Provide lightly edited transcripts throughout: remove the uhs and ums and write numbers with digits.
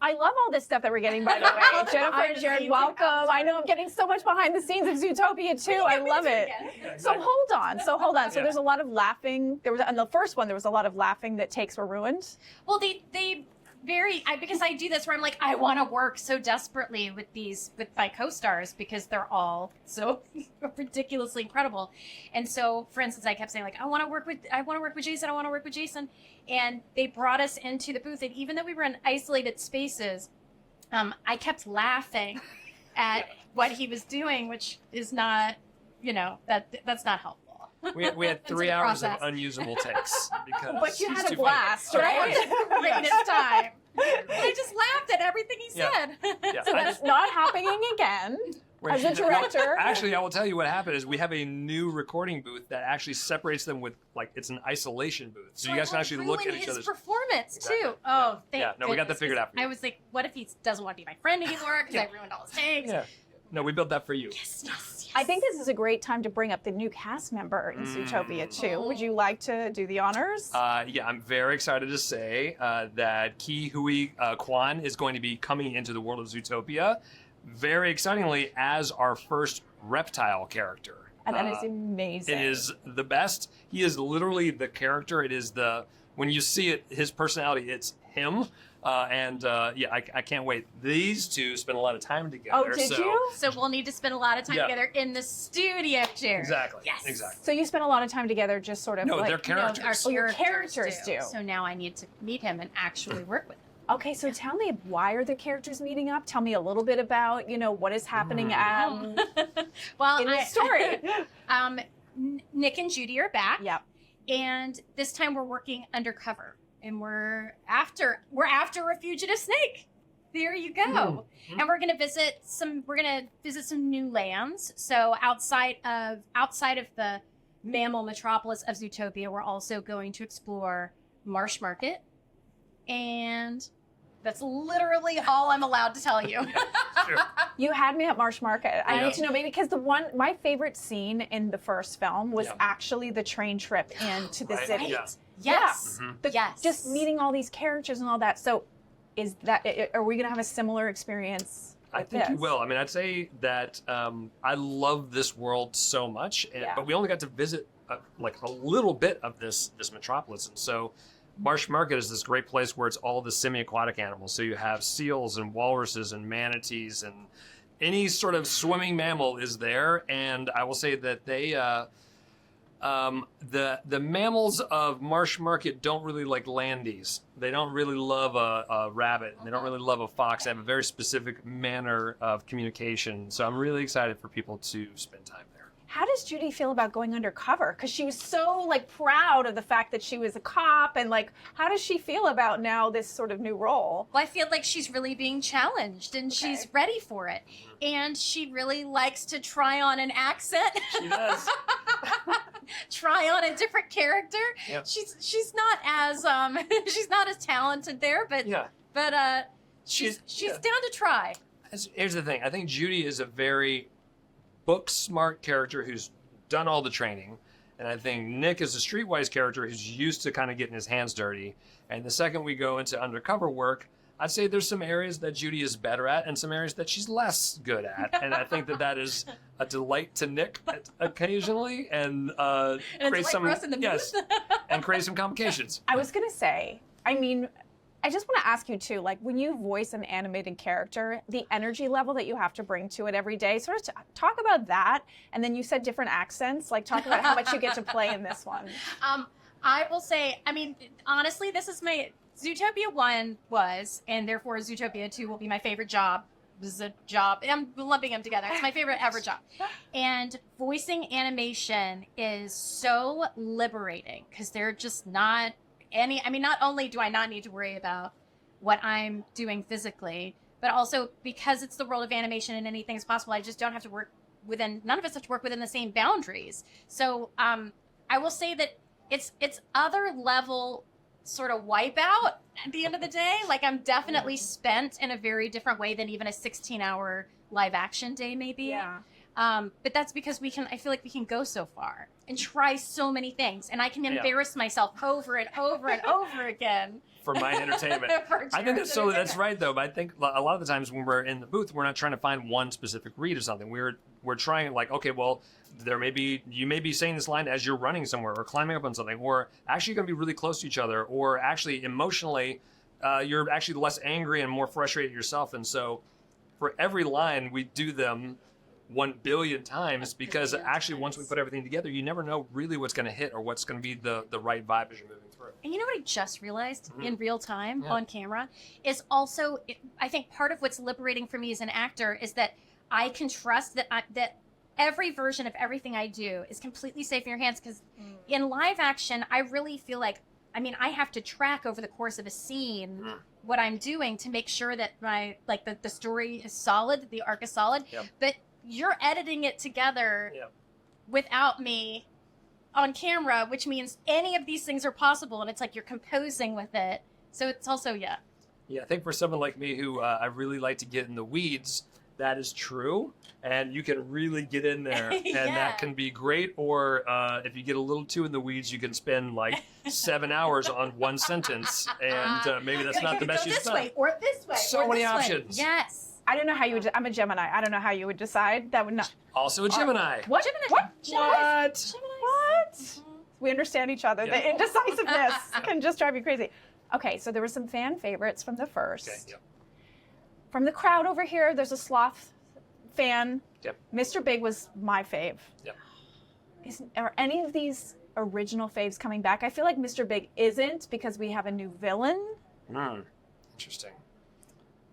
I love all this stuff that we're getting, by the way. Jennifer and Jared, welcome. I know I'm getting so much behind the scenes of Zootopia too. I love it. So hold on. So there's a lot of laughing. There was on the first one. There was a lot of laughing that takes were ruined. Well, they because I do this where I'm like, I want to work so desperately with my co-stars because they're all so ridiculously incredible. And so, for instance, I kept saying like, I want to work with Jason. And they brought us into the booth. And even though we were in isolated spaces, I kept laughing at what he was doing, which is not, that's not helpful. We had 3 hours of unusable takes because but you had a blast, right? Greatest time. I just laughed at everything he said. Yeah. So that's not happening again. As a director. Actually, I will tell you what happened is we have a new recording booth that actually separates them with, like, it's an isolation booth. So you guys can actually look at each other's performance, too. Oh, thank goodness. We got that figured out for you. I was like, what if he doesn't want to be my friend anymore because I ruined all his takes? Yeah. No, we built that for you. Yes. I think this is a great time to bring up the new cast member in Zootopia, too. Would you like to do the honors? Yeah, I'm very excited to say that Ki Hui Kwan is going to be coming into the world of Zootopia, very excitingly, as our first reptile character. And that is amazing. It is the best. He is literally the character. It is when you see it, his personality, it's him. I can't wait. These two spend a lot of time together. Oh, did you? So we'll need to spend a lot of time together in the studio, Jared. Exactly. Yes. Exactly. So you spent a lot of time together just sort of No, like... they're characters. Your characters do. So now I need to meet him and actually work with him. Okay, so tell me, why are the characters meeting up? Tell me a little bit about, what is happening in the story. Nick and Judy are back. Yep. And this time we're working undercover. And we're after a fugitive snake. There you go. Mm-hmm. And we're gonna visit some new lands. So outside of the mammal metropolis of Zootopia, we're also going to explore Marsh Market. And that's literally all I'm allowed to tell you. Sure. You had me at Marsh Market. I need to know, maybe because my favorite scene in the first film was actually the train trip into the city. Yeah. Yes. Mm-hmm. Yes. Just meeting all these characters and all that. So are we going to have a similar experience? I think you will. I mean, I'd say that I love this world so much, but we only got to visit like a little bit of this metropolis. And so Marsh Market is this great place where it's all the semi-aquatic animals. So you have seals and walruses and manatees and any sort of swimming mammal is there. And I will say that they... the mammals of Marsh Market don't really like landies. They don't really love a rabbit. They don't really love a fox. They have a very specific manner of communication. So I'm really excited for people to spend time there. How does Judy feel about going undercover? Because she was so proud of the fact that she was a cop, and how does she feel about now this sort of new role? Well, I feel like she's really being challenged and she's ready for it. And she really likes to try on an accent. She does. Try on a different character. Yep. She's not as she's not as talented there, but she's down to try. Here's the thing. I think Judy is a very book smart character who's done all the training, and I think Nick is a streetwise character who's used to kind of getting his hands dirty. And the second we go into undercover work, I'd say there's some areas that Judy is better at and some areas that she's less good at. And I think that is a delight to Nick occasionally and create some and create some complications. I was gonna say, I just want to ask you too, when you voice an animated character, the energy level that you have to bring to it every day, sort of talk about that. And then you said different accents, talk about how much you get to play in this one. I will say, honestly, this is my Zootopia 1 was, and therefore Zootopia 2 will be my favorite job. This is a job. I'm lumping them together. It's my favorite ever job. And voicing animation is so liberating because they're just not not only do I not need to worry about what I'm doing physically, but also because it's the world of animation and anything is possible, I just don't have to none of us have to work within the same boundaries. So I will say that it's other level sort of wipeout at the end of the day. I'm definitely spent in a very different way than even a 16-hour live action day maybe. Yeah. But that's because I feel like we can go so far and try so many things, and I can embarrass myself over and over and over again. for my entertainment. For I think Jared's that's right though. But I think a lot of the times when we're in the booth, we're not trying to find one specific read or something. We're trying like, okay, well, you may be saying this line as you're running somewhere or climbing up on something, or actually going to be really close to each other, or actually emotionally, you're actually less angry and more frustrated yourself. And so, for every line, we do them 1 billion times because actually once we put everything together, you never know really what's going to hit or what's going to be the right vibe as you're moving through. And you know what I just realized in real time Yeah. on camera is also, I think part of what's liberating for me as an actor is that I can trust that that every version of everything I do is completely safe in your hands. Because in live action, I really feel like, I mean, I have to track over the course of a scene what I'm doing to make sure that the story is solid, that the arc is solid. Yep. But you're editing it together Yep. without me on camera, which means any of these things are possible, and it's like you're composing with it. So it's also, Yeah, I think for someone like me who I really like to get in the weeds, that is true, and you can really get in there, and Yeah. that can be great. Or if you get a little too in the weeds, you can spend like 7 hours on one sentence, and maybe that's not the best Go use this of way, time. or this way, So or many this way. options. Yes. I don't know how you would. I'm a Gemini. I don't know how you would decide. That would not. Also a Gemini. What? Gemini. What? What? What? We understand each other. Yeah. The indecisiveness can just drive you crazy. Okay, so there were some fan favorites from the first. Okay. Yep. From the crowd over here, there's a sloth fan. Yep. Mr. Big was my fave. Yep. Are any of these original faves coming back? I feel like Mr. Big isn't because we have a new villain. Interesting.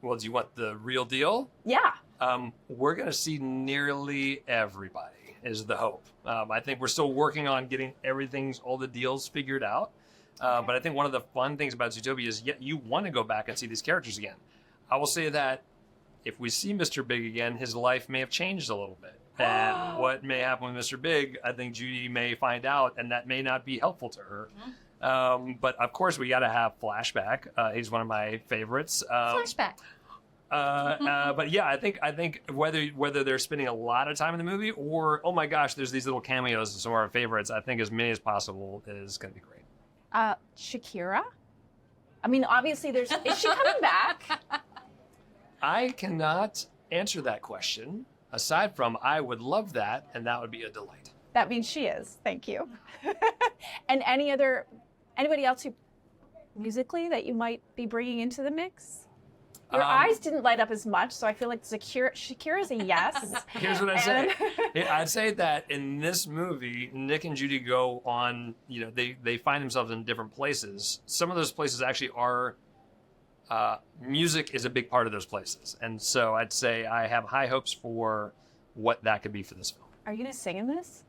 Well, do you want the real deal? Yeah. We're going to see nearly everybody, is the hope. I think we're still working on getting all the deals figured out. But I think one of the fun things about Zootopia is you want to go back and see these characters again. I will say that if we see Mr. Big again, his life may have changed a little bit. And what may happen with Mr. Big, I think Judy may find out, and that may not be helpful to her. But of course, we got to have Flashback. He's one of my favorites. Flashback. But yeah, I think whether they're spending a lot of time in the movie or, oh my gosh, there's these little cameos of some of our favorites. I think as many as possible is going to be great. Shakira? I mean, obviously, is she coming back? I cannot answer that question. Aside from, I would love that, and that would be a delight. That means she is. Thank you. And anybody else who musically that you might be bringing into the mix? Your eyes didn't light up as much, so I feel like Shakira's a yes. Here's what I'd say. I'd say that in this movie, Nick and Judy go on, they find themselves in different places. Some of those places actually are, music is a big part of those places. And so I'd say I have high hopes for what that could be for this film. Are you going to sing in this?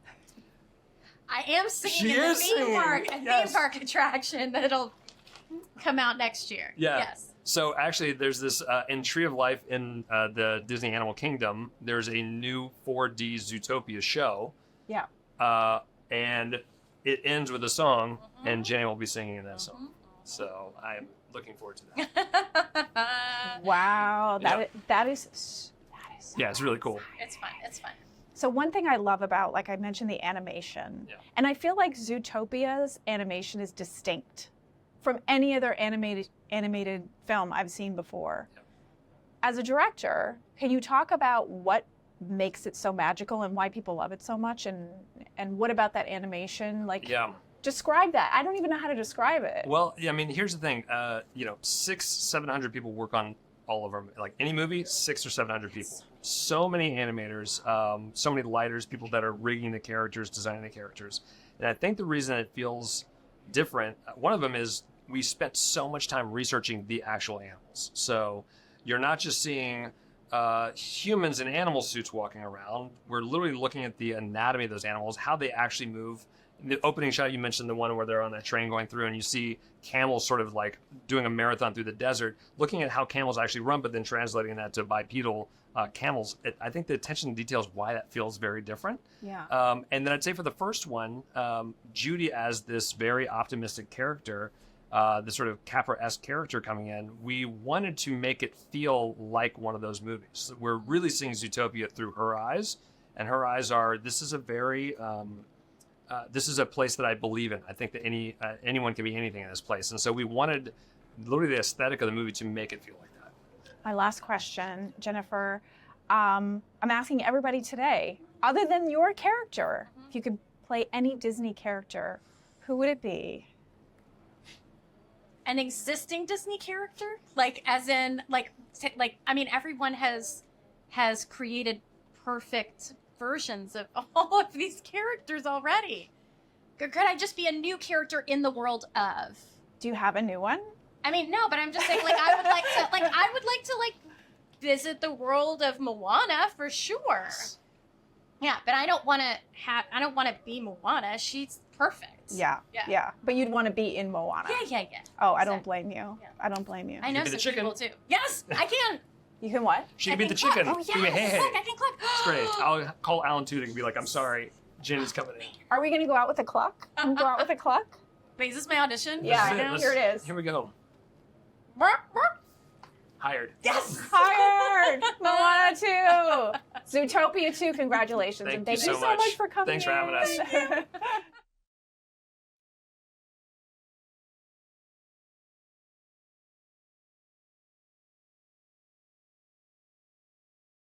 I am singing She in the is theme park, singing, a yes. theme park attraction that'll come out next year. Yeah. Yes. So actually, there's this in Tree of Life in the Disney Animal Kingdom. There's a new 4D Zootopia show. Yeah. And it ends with a song, and Jenny will be singing in that song. So I'm looking forward to that. Wow. That is. Yeah, it's really cool. It's fun. It's fun. So one thing I love about, like I mentioned, the animation, and I feel like Zootopia's animation is distinct from any other animated film I've seen before. As a director, can you talk about what makes it so magical and why people love it so much, and what about that animation? Describe that. I don't even know how to describe it. Well, yeah, I mean, here's the thing. 600-700 people work on all of our, like any movie, 600 or 700 people. So many animators, so many lighters, people that are rigging the characters, designing the characters. And I think the reason it feels different, one of them is we spent so much time researching the actual animals. So you're not just seeing humans in animal suits walking around. We're literally looking at the anatomy of those animals, how they actually move. In the opening shot, you mentioned the one where they're on that train going through and you see camels sort of like doing a marathon through the desert, looking at how camels actually run, but then translating that to bipedal camels. I think the attention to detail is why that feels very different. Yeah. And then I'd say for the first one, Judy as this very optimistic character, this sort of Capra-esque character coming in, we wanted to make it feel like one of those movies. We're really seeing Zootopia through her eyes, and her eyes are, this is a very, this is a place that I believe in. I think that anyone can be anything in this place. And so we wanted literally the aesthetic of the movie to make it feel like that. My last question, Ginnifer. I'm asking everybody today, other than your character, if you could play any Disney character, who would it be? An existing Disney character, like as in like I mean, everyone has created perfect versions of all of these characters already. Could I just be a new character in the world of? Do you have a new one? I mean, no, but I'm just saying, like, I would like to visit the world of Moana for sure. Yeah, but I don't want to be Moana. She's perfect. Yeah. But you'd want to be in Moana. Yeah. Oh, I don't blame you. Yeah. I don't blame you. I know be the some chicken. people too. Yes, I can. You can what? She could I be can the chicken. clap. Oh, Give me a yes. hey. Look, I can clap. It's great. I'll call Alan Tudyk and be like, I'm sorry, Jen is coming in. Are we going to go out with a cluck? Can we go out with a cluck? Wait, is this my audition? Yeah, This I is it. know. Let's- Here it is. Here we go. Hired. Yes. Hired! Moana 2! Zootopia 2, congratulations. Thank and you thank you so so much. much for coming Thanks for having us. us.